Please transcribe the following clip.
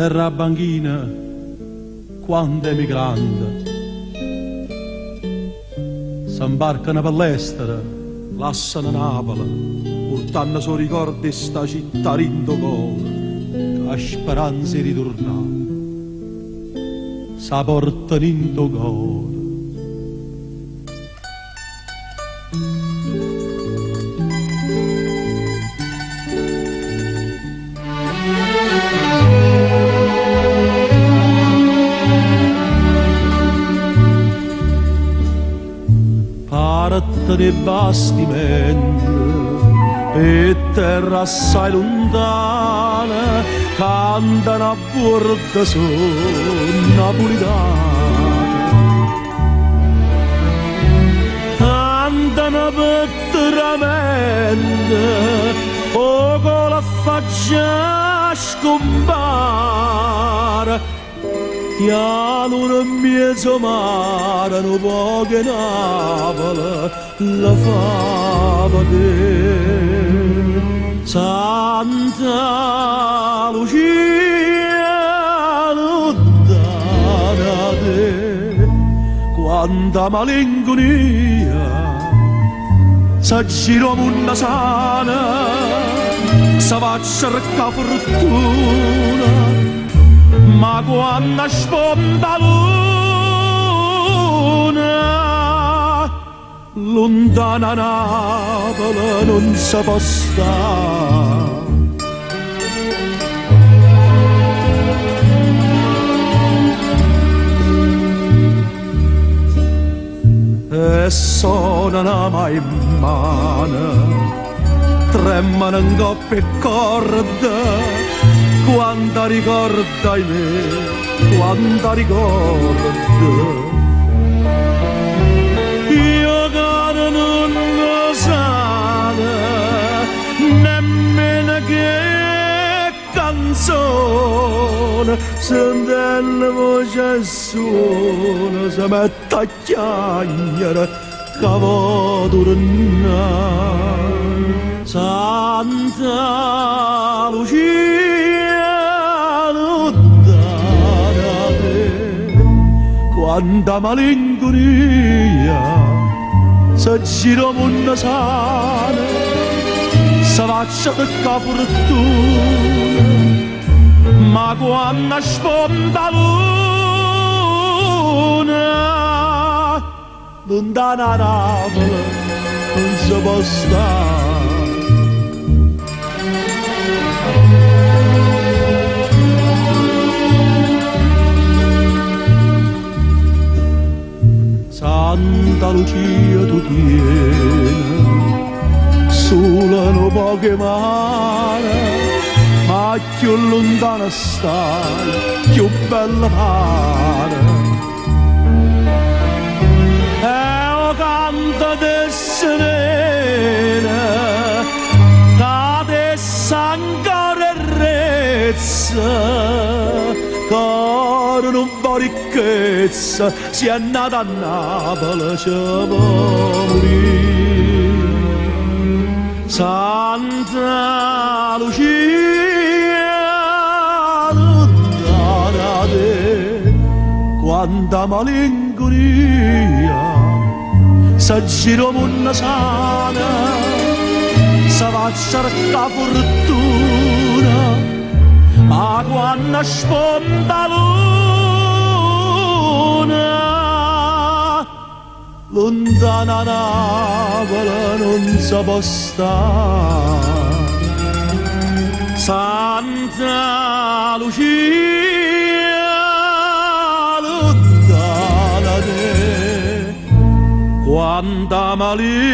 terra banchina quando è migrante s'imbarcano per l'estero, lasciano Napoli portando suoi ricordi di sta città rindo cuore che ha speranza di ritornare sa portano in tuo cuore. Parte di bastimenti per terra assai lontana cantano a bordo su napolitana, cantano per tramente o con la faccia scompare piano nel mezzo mare non può che Napoli la fa vedere. Santa Lucia lontana te quanta malinconia s'aggira una sana sa va a cercare fortuna ma quando sponda luna lontana Napoli non si può stare. E suonano mai in mano tremano in coppia e corda quando ricordai me, quando ricordo io che non lo sane nemmeno che canzone sentendo voce e suono si mette a chiagliare che vuoi tornare. Santa Lucia lontana te quanta malinconia s'aggira una sana si faccia tocca fortuna ma quando sponda luna lontana Napoli non si può stare. Santa Lucia tu tieni sola no poche mani ma più lontana stai più bella pare e o canta de serena da de ancora rezza caro non va ricchezza si è nata a Napoli ci può morire. Santa Lucia lontana te quanta malinconia s'aggira una sana si va a cercare fortuna ma quando sponda luna lontana Napoli non si può stare. Santa Lucia lontana te quanta malinconia